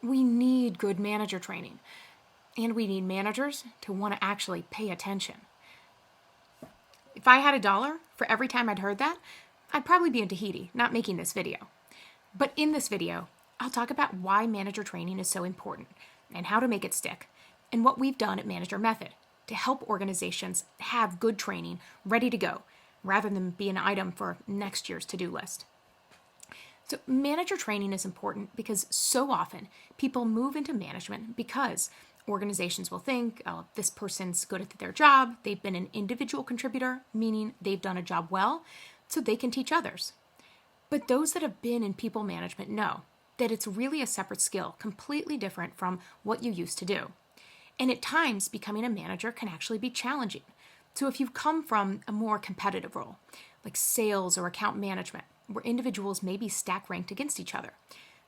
We need good manager training, and we need managers to want to actually pay attention. If I had $1 for every time I'd heard that, I'd probably be in Tahiti, not making this video. But in this video, I'll talk about why manager training is so important and how to make it stick, and what we've done at Manager Method to help organizations have good training ready to go, rather than be an item for next year's to-do list. So manager training is important because so often people move into management because organizations will think, oh, this person's good at their job, they've been an individual contributor, meaning they've done a job well, so they can teach others. But those that have been in people management know that it's really a separate skill, completely different from what you used to do. And at times, becoming a manager can actually be challenging. So if you've come from a more competitive role, like sales or account management, where individuals may be stack ranked against each other,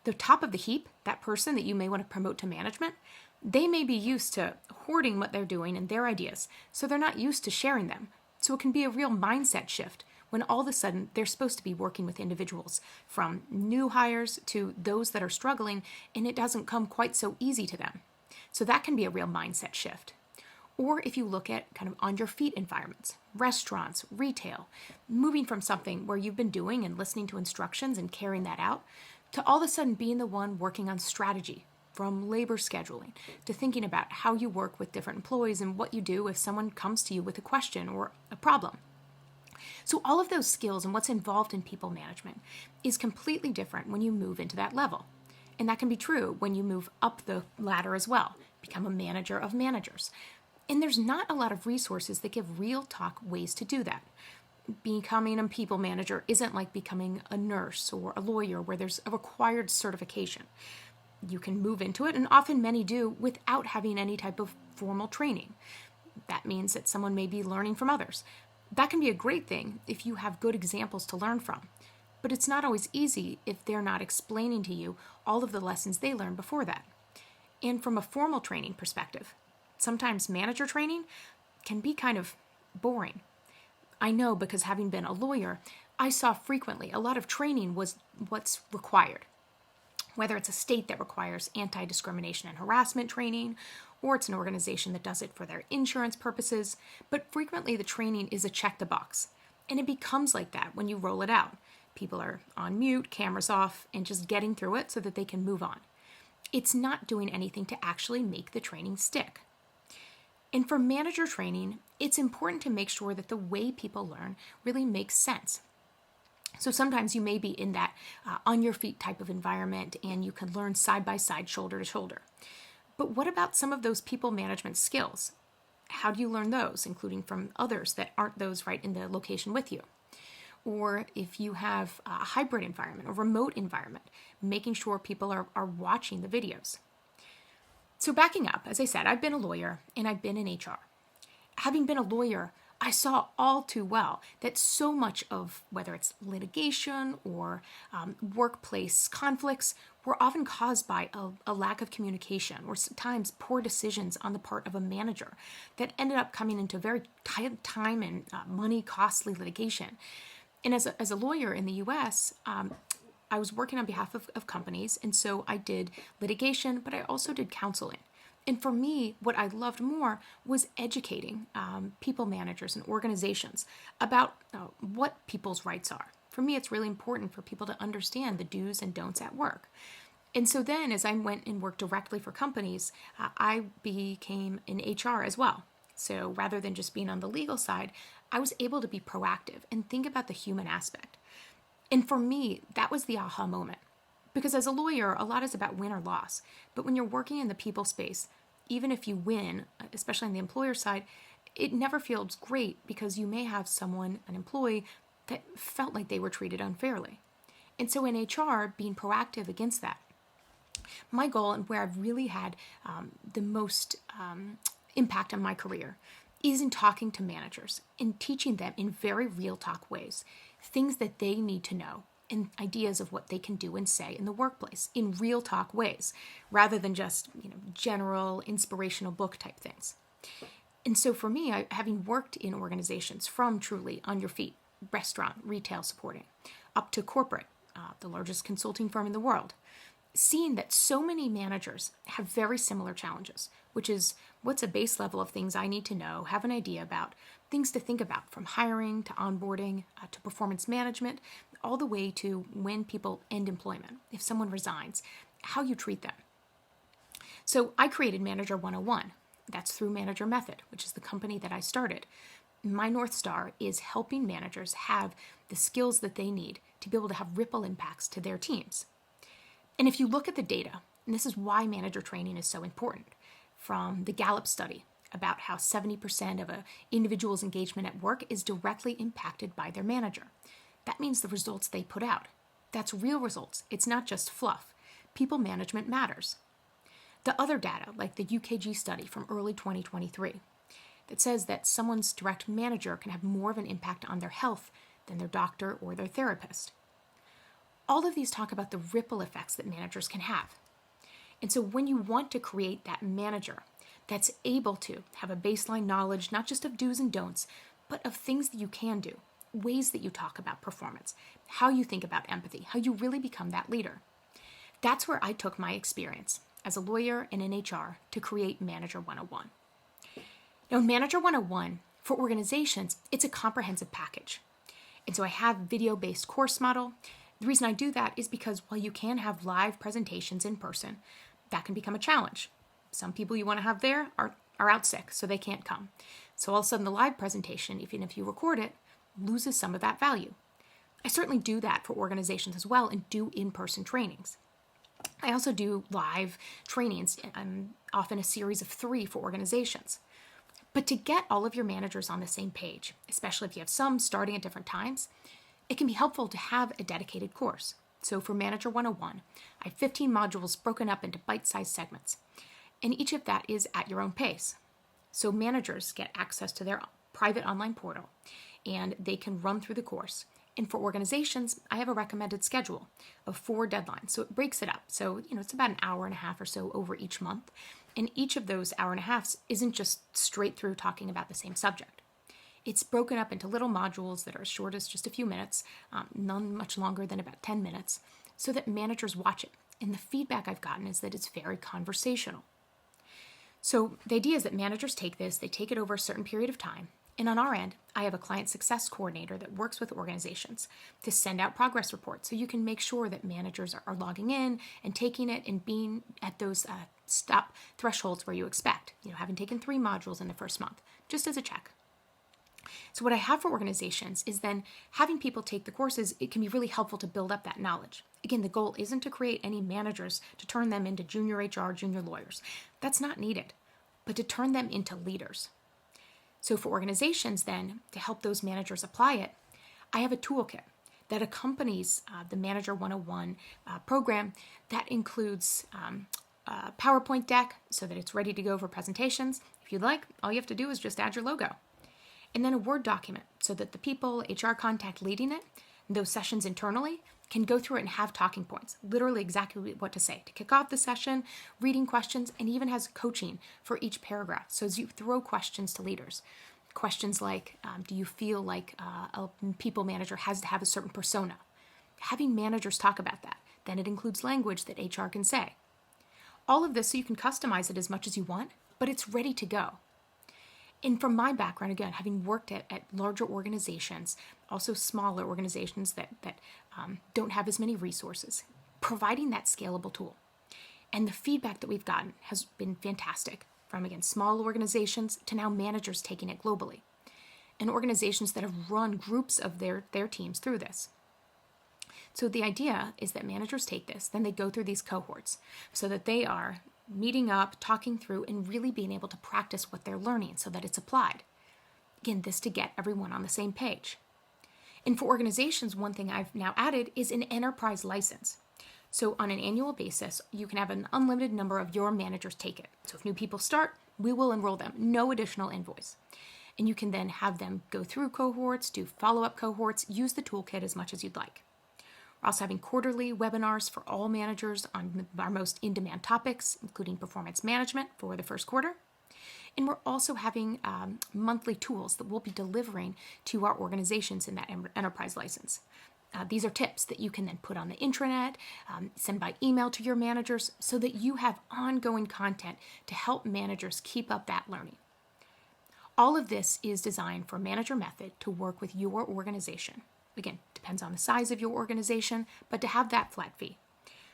the top of the heap, that person that you may want to promote to management, they may be used to hoarding what they're doing and their ideas, so they're not used to sharing them. So it can be a real mindset shift when all of a sudden they're supposed to be working with individuals, from new hires to those that are struggling, and it doesn't come quite so easy to them. So that can be a real mindset shift. Or if you look at kind of on your feet environments, restaurants, retail, moving from something where you've been doing and listening to instructions and carrying that out, to all of a sudden being the one working on strategy, from labor scheduling to thinking about how you work with different employees and what you do if someone comes to you with a question or a problem. So all of those skills and what's involved in people management is completely different when you move into that level. And that can be true when you move up the ladder as well, become a manager of managers. And there's not a lot of resources that give real talk ways to do that. Becoming a people manager isn't like becoming a nurse or a lawyer where there's a required certification. You can move into it, and often many do, without having any type of formal training. That means that someone may be learning from others. That can be a great thing if you have good examples to learn from. But it's not always easy if they're not explaining to you all of the lessons they learned before that. And from a formal training perspective, sometimes manager training can be kind of boring. I know because having been a lawyer, I saw frequently a lot of training was what's required. Whether it's a state that requires anti-discrimination and harassment training, or it's an organization that does it for their insurance purposes, but frequently the training is a check the box. And it becomes like that when you roll it out. People are on mute, cameras off, and just getting through it so that they can move on. It's not doing anything to actually make the training stick. And for manager training, it's important to make sure that the way people learn really makes sense. So sometimes you may be in that on your feet type of environment and you can learn side by side, shoulder to shoulder. But what about some of those people management skills? How do you learn those, including from others that aren't those right in the location with you? Or if you have a hybrid environment, a remote environment, making sure people are watching the videos. So backing up, as I said, I've been a lawyer and I've been in HR. Having been a lawyer, I saw all too well that so much of, whether it's litigation or workplace conflicts, were often caused by a lack of communication or sometimes poor decisions on the part of a manager that ended up coming into very time and money costly litigation. And as a lawyer in the U.S., I was working on behalf of companies, and so I did litigation, but I also did counseling. And for me, what I loved more was educating people managers and organizations about what people's rights are. For me, it's really important for people to understand the do's and don'ts at work. And so then as I went and worked directly for companies, I became in HR as well. So rather than just being on the legal side, I was able to be proactive and think about the human aspect. And for me, that was the aha moment. Because as a lawyer, a lot is about win or loss. But when you're working in the people space, even if you win, especially on the employer side, it never feels great because you may have someone, an employee, that felt like they were treated unfairly. And so in HR, being proactive against that. My goal, and where I've really had the most impact on my career, is in talking to managers and teaching them in very real talk ways, things that they need to know and ideas of what they can do and say in the workplace in real talk ways, rather than just general inspirational book type things. And so for me, having worked in organizations from truly on your feet, restaurant, retail supporting, up to corporate, the largest consulting firm in the world, seeing that so many managers have very similar challenges, which is what's a base level of things I need to know, have an idea about, things to think about from hiring to onboarding to performance management, all the way to when people end employment, if someone resigns, how you treat them. So I created Manager 101. That's through Manager Method, which is the company that I started. My North Star is helping managers have the skills that they need to be able to have ripple impacts to their teams. And if you look at the data, and this is why manager training is so important, from the Gallup study about how 70% of an individual's engagement at work is directly impacted by their manager. That means the results they put out. That's real results. It's not just fluff. People management matters. The other data, like the UKG study from early 2023, that says that someone's direct manager can have more of an impact on their health than their doctor or their therapist. All of these talk about the ripple effects that managers can have. And so when you want to create that manager that's able to have a baseline knowledge, not just of do's and don'ts, but of things that you can do, ways that you talk about performance, how you think about empathy, how you really become that leader. That's where I took my experience as a lawyer and in HR to create Manager 101. Now, Manager 101, for organizations, it's a comprehensive package. And so I have a video-based course model. The reason I do that is because while you can have live presentations in person, that can become a challenge. Some people you want to have there are out sick, so they can't come. So all of a sudden the live presentation, even if you record it, loses some of that value. I certainly do that for organizations as well and do in-person trainings. I also do live trainings, often a series of 3 for organizations. But to get all of your managers on the same page, especially if you have some starting at different times, it can be helpful to have a dedicated course. So for Manager 101, I have 15 modules broken up into bite-sized segments, and each of that is at your own pace. So managers get access to their private online portal, and they can run through the course. And for organizations, I have a recommended schedule of 4 deadlines. So it breaks it up. So, it's about an hour and a half or so over each month. And each of those hour and a halves isn't just straight through talking about the same subject. It's broken up into little modules that are as short as just a few minutes, none much longer than about 10 minutes, so that managers watch it. And the feedback I've gotten is that it's very conversational. So the idea is that managers take this, they take it over a certain period of time, and on our end, I have a client success coordinator that works with organizations to send out progress reports so you can make sure that managers are logging in and taking it and being at those stop thresholds where you expect, having taken 3 modules in the first month, just as a check. So what I have for organizations is then having people take the courses, it can be really helpful to build up that knowledge. Again, the goal isn't to create any managers to turn them into junior HR, junior lawyers. That's not needed, but to turn them into leaders. So for organizations then, to help those managers apply it, I have a toolkit that accompanies the Manager 101 program that includes a PowerPoint deck so that it's ready to go for presentations. If you'd like, all you have to do is just add your logo. And then a Word document so that the people, HR contact leading it, those sessions internally, can go through it and have talking points, literally exactly what to say to kick off the session, reading questions, and even has coaching for each paragraph. So as you throw questions to leaders, questions like, do you feel like a people manager has to have a certain persona? Having managers talk about that. Then it includes language that HR can say. All of this so you can customize it as much as you want, but it's ready to go. And from my background, again, having worked at larger organizations, also smaller organizations that don't have as many resources, providing that scalable tool. And the feedback that we've gotten has been fantastic, from, again, small organizations to now managers taking it globally, and organizations that have run groups of their teams through this. So the idea is that managers take this, then they go through these cohorts so that they are meeting up, talking through, and really being able to practice what they're learning so that it's applied. Again, this to get everyone on the same page. And for organizations, one thing I've now added is an enterprise license. So on an annual basis, you can have an unlimited number of your managers take it. So if new people start, we will enroll them, no additional invoice. And you can then have them go through cohorts, do follow-up cohorts, use the toolkit as much as you'd like. We're also having quarterly webinars for all managers on our most in-demand topics, including performance management for the first quarter. And we're also having monthly tools that we'll be delivering to our organizations in that enterprise license. These are tips that you can then put on the intranet, send by email to your managers so that you have ongoing content to help managers keep up that learning. All of this is designed for Manager Method to work with your organization. Again, depends on the size of your organization, but to have that flat fee.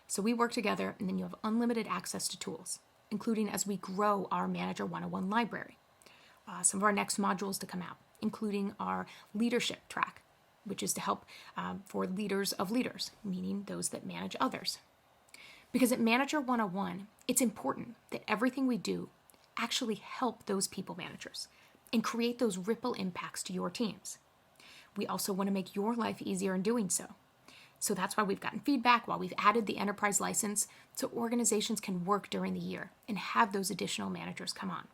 So we work together, and then you have unlimited access to tools, including as we grow our Manager 101 library. Some of our next modules to come out, including our leadership track, which is to help for leaders of leaders, meaning those that manage others. Because at Manager 101, it's important that everything we do actually help those people managers and create those ripple impacts to your teams. We also want to make your life easier in doing so. So that's why we've gotten feedback, why we've added the enterprise license, so organizations can work during the year and have those additional managers come on.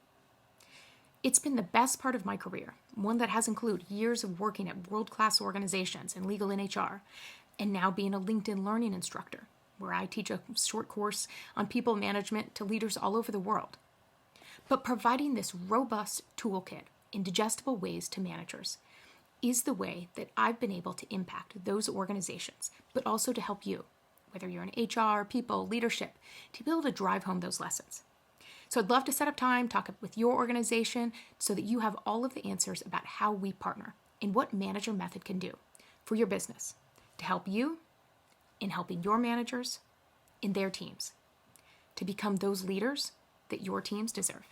It's been the best part of my career, one that has included years of working at world-class organizations in legal and HR, and now being a LinkedIn learning instructor, where I teach a short course on people management to leaders all over the world. But providing this robust toolkit in digestible ways to managers is the way that I've been able to impact those organizations, but also to help you, whether you're in HR, people, leadership, to be able to drive home those lessons. So I'd love to set up time, talk with your organization so that you have all of the answers about how we partner and what Manager Method can do for your business to help you in helping your managers in their teams to become those leaders that your teams deserve.